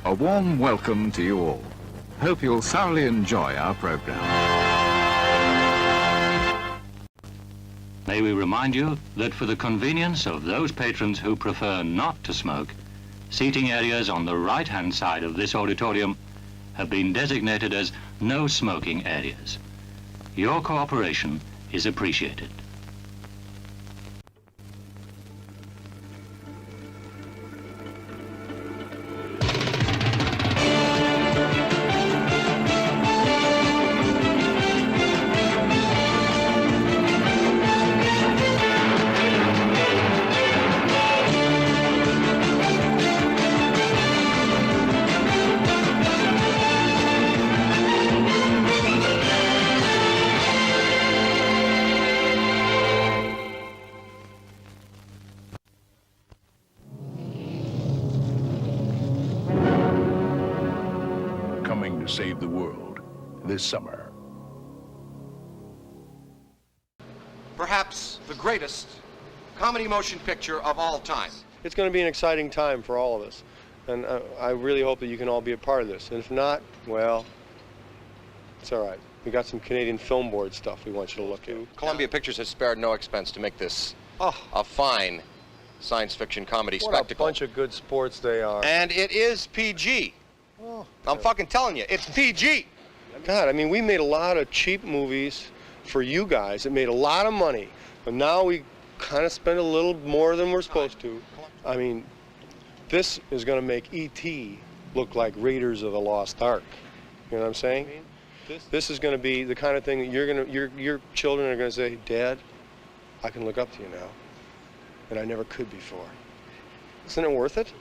A warm welcome to you all. Hope you'll thoroughly enjoy our program. May we remind you that for the convenience of those patrons who prefer not to smoke, seating areas on the right-hand side of this auditorium have been designated as no smoking areas. Your cooperation is appreciated. To save the world this summer. Perhaps the greatest comedy motion picture of all time. It's going to be an exciting time for all of us, and I really hope that you can all be a part of this. And if not, well, it's all right. We got some Canadian Film Board stuff we want you to look at. Columbia Pictures has spared no expense to make this a fine science fiction comedy spectacle. What a bunch of good sports they are. And it is PG. Oh, I'm fucking telling you, it's PG. God, I mean, we made a lot of cheap movies for you guys. It made a lot of money, but now we kind of spend a little more than we're supposed to. I mean, this is going to make E.T. look like Raiders of the Lost Ark. You know what I'm saying? This is going to be the kind of thing that your children are going to say, Dad, I can look up to you now, and I never could before. Isn't it worth it?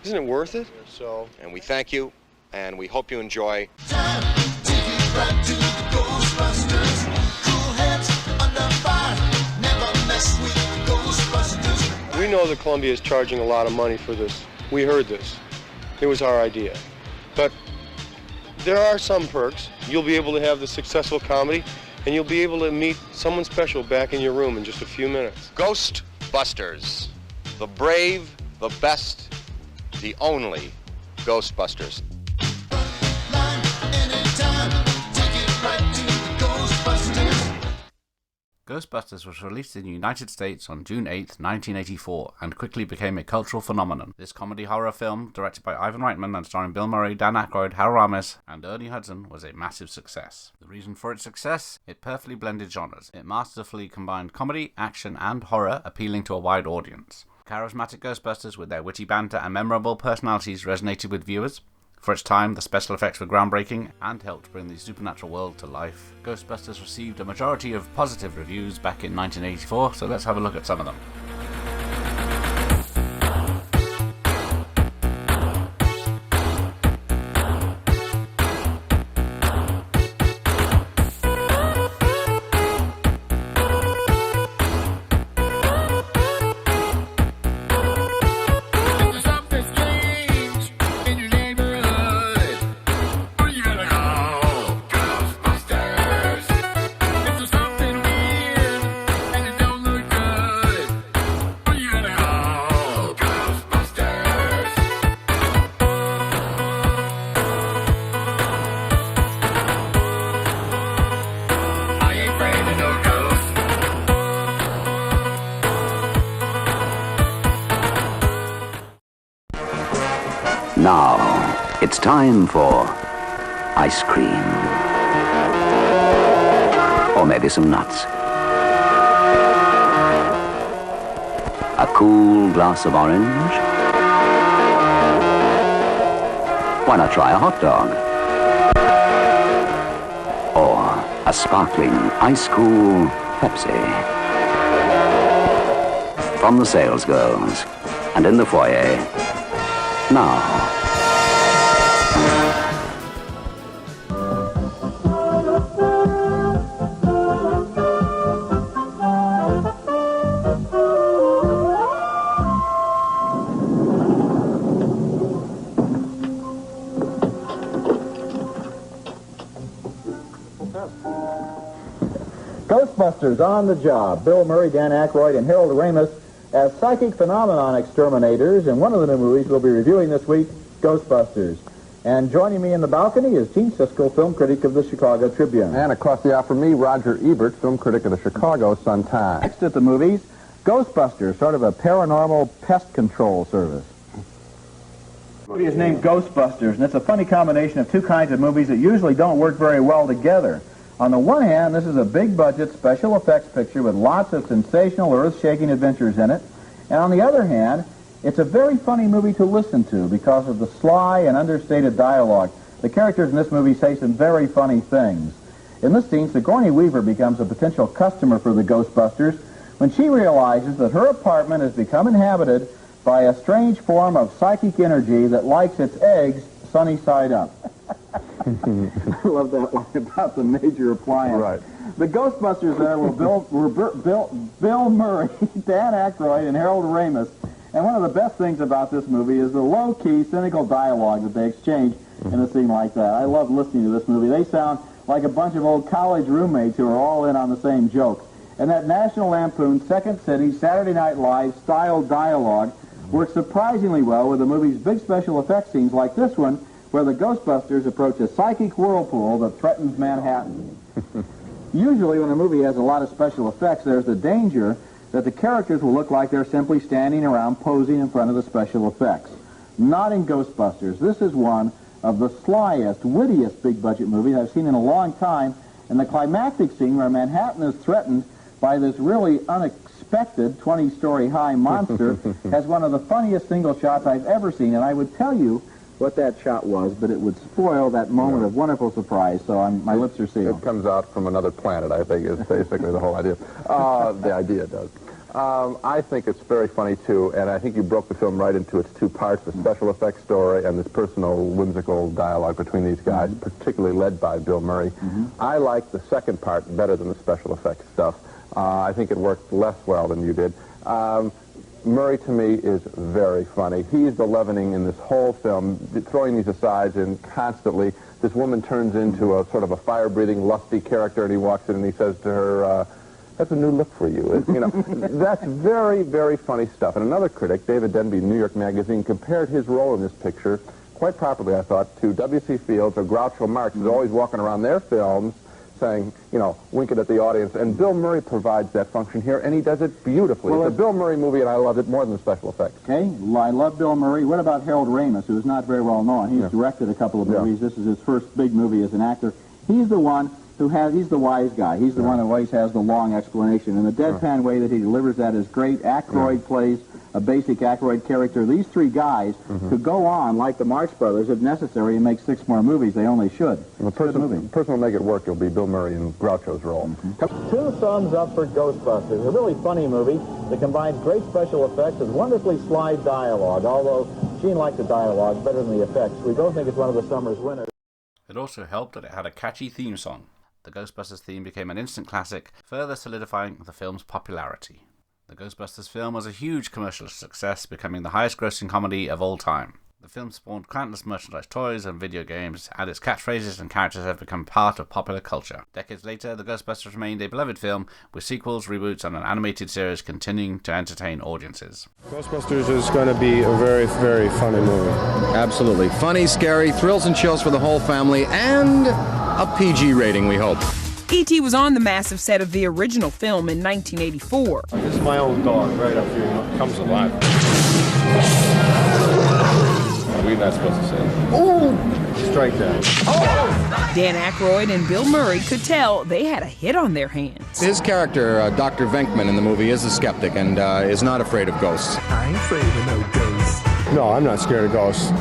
Isn't it worth it? So, and we thank you, and we hope you enjoy. Time, take it back to the Ghostbusters. Cool heads under fire, never mess with Ghostbusters. We know that Columbia is charging a lot of money for this. We heard this. It was our idea. But there are some perks. You'll be able to have the successful comedy, and you'll be able to meet someone special back in your room in just a few minutes. Ghostbusters. The brave, the best, the only Ghostbusters. Ghostbusters was released in the United States on June 8, 1984, and quickly became a cultural phenomenon. This comedy horror film, directed by Ivan Reitman and starring Bill Murray, Dan Aykroyd, Harold Ramis, and Ernie Hudson, was a massive success. The reason for its success? It perfectly blended genres. It masterfully combined comedy, action, and horror, appealing to a wide audience. Charismatic Ghostbusters, with their witty banter and memorable personalities, resonated with viewers. For its time, the special effects were groundbreaking and helped bring the supernatural world to life. Ghostbusters received a majority of positive reviews back in 1984, so let's have a look at some of them. Now, it's time for ice cream. Or maybe some nuts. A cool glass of orange. Why not try a hot dog? Or a sparkling, ice-cool Pepsi. From the sales girls and in the foyer, now. Ghostbusters on the job. Bill Murray, Dan Aykroyd, and Harold Ramis as psychic phenomenon exterminators in one of the new movies we'll be reviewing this week, Ghostbusters. And joining me in the balcony is Gene Siskel, film critic of the Chicago Tribune. And across the aisle from me, Roger Ebert, film critic of the Chicago Sun-Times. Next at the movies, Ghostbusters, sort of a paranormal pest control service. The movie is named Ghostbusters, and it's a funny combination of two kinds of movies that usually don't work very well together. On the one hand, this is a big-budget special effects picture with lots of sensational, earth-shaking adventures in it. And on the other hand, it's a very funny movie to listen to because of the sly and understated dialogue. The characters in this movie say some very funny things. In this scene, Sigourney Weaver becomes a potential customer for the Ghostbusters when she realizes that her apartment has become inhabited by a strange form of psychic energy that likes its eggs sunny side up. I love that one about the major appliance. Right. The Ghostbusters there were Bill Murray, Dan Aykroyd, and Harold Ramis. And one of the best things about this movie is the low-key, cynical dialogue that they exchange in a scene like that. I love listening to this movie. They sound like a bunch of old college roommates who are all in on the same joke. And that National Lampoon, Second City, Saturday Night Live style dialogue works surprisingly well with the movie's big special effects scenes like this one, where the Ghostbusters approach a psychic whirlpool that threatens Manhattan. Usually when a movie has a lot of special effects, there's the danger that the characters will look like they're simply standing around posing in front of the special effects. Not in Ghostbusters. This is one of the slyest, wittiest big-budget movies I've seen in a long time, and the climactic scene where Manhattan is threatened by this really unexpected 20-story high monster has one of the funniest single shots I've ever seen, and I would tell you what that shot was, but it would spoil that moment of wonderful surprise, so my lips are sealed. It comes out from another planet, I think, is basically the whole idea. The idea does. I think it's very funny, too, and I think you broke the film right into its two parts, the special effects story and this personal, whimsical dialogue between these guys, particularly led by Bill Murray. I like the second part better than the special effects stuff. I think it worked less well than you did. Murray, to me, is very funny. He's the leavening in this whole film, throwing these asides in constantly. This woman turns into a sort of a fire-breathing, lusty character, and he walks in and he says to her, that's a new look for you. You know, that's very, very funny stuff. And another critic, David Denby, New York Magazine, compared his role in this picture, quite properly, I thought, to W.C. Fields or Groucho Marx, who's always walking around their films saying, you know, winking at the audience. And Bill Murray provides that function here, and he does it beautifully. Well, it's a Bill Murray movie, and I love it more than the special effects. Okay, I love Bill Murray. What about Harold Ramis, who's not very well known? He's directed a couple of movies. This is his first big movie as an actor. He's the one he's the wise guy. He's the one who always has the long explanation. And the deadpan way that he delivers that is great. Aykroyd plays a basic Aykroyd character. These three guys could go on, like the Marx Brothers, if necessary, and make 6 more movies. They only should. The person will make it work. It'll be Bill Murray in Groucho's role. 2 thumbs up for Ghostbusters. A really funny movie that combines great special effects with wonderfully sly dialogue, although Gene liked the dialogue better than the effects. We both think it's one of the summer's winners. It also helped that it had a catchy theme song. The Ghostbusters theme became an instant classic, further solidifying the film's popularity. The Ghostbusters film was a huge commercial success, becoming the highest-grossing comedy of all time. The film spawned countless merchandise toys and video games, and its catchphrases and characters have become part of popular culture. Decades later, The Ghostbusters remained a beloved film, with sequels, reboots, and an animated series continuing to entertain audiences. Ghostbusters is going to be a very, very funny movie. Absolutely. Funny, scary, thrills and chills for the whole family, and a PG rating, we hope. E.T. was on the massive set of the original film in 1984. This is my old dog right up here. Comes alive. We're not supposed to say that. Oh! Strike that. Oh! Dan Aykroyd and Bill Murray could tell they had a hit on their hands. His character, Dr. Venkman in the movie, is a skeptic and is not afraid of ghosts. I ain't afraid of no ghosts. No, I'm not scared of ghosts.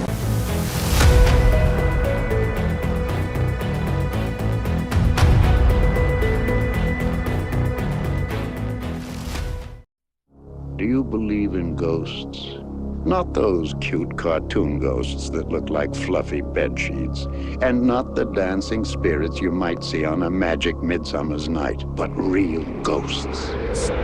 Do you believe in ghosts? Not those cute cartoon ghosts that look like fluffy bed sheets, and not the dancing spirits you might see on a magic midsummer's night, but real ghosts.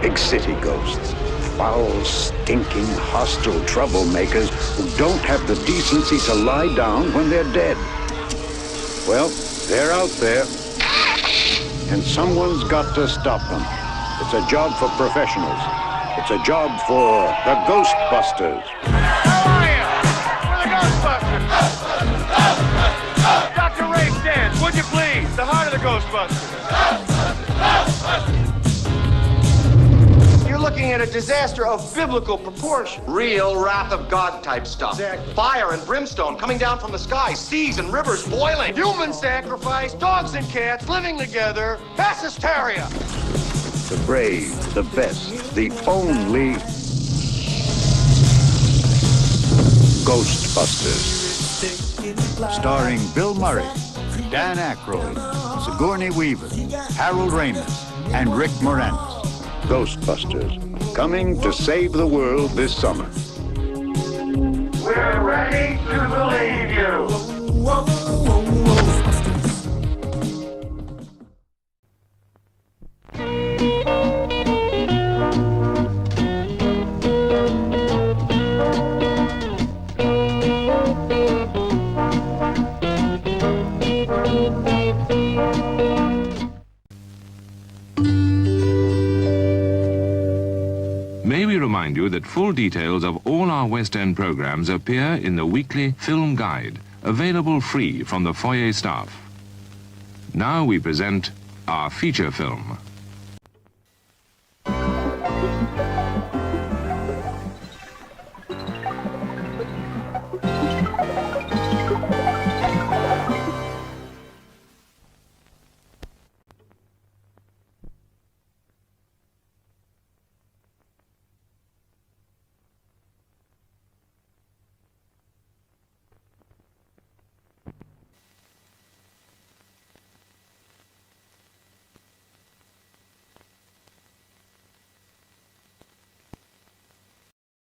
Big city ghosts. Foul, stinking, hostile troublemakers who don't have the decency to lie down when they're dead. Well, they're out there, and someone's got to stop them. It's a job for professionals. It's a job for the Ghostbusters. How are you? We're the Ghostbusters. The heart of the Ghostbusters. You're looking at a disaster of biblical proportion. Real wrath of God type stuff. Exactly. Fire and brimstone coming down from the sky, seas and rivers boiling. Human sacrifice, dogs and cats living together, mass hysteria. The brave, the best, the only Ghostbusters. Starring Bill Murray, Dan Aykroyd, Sigourney Weaver, Harold Ramis, and Rick Moranis. Ghostbusters, coming to save the world this summer. We're ready to believe you. May we remind you that full details of all our West End programs appear in the weekly film guide, available free from the foyer staff. Now we present our feature film.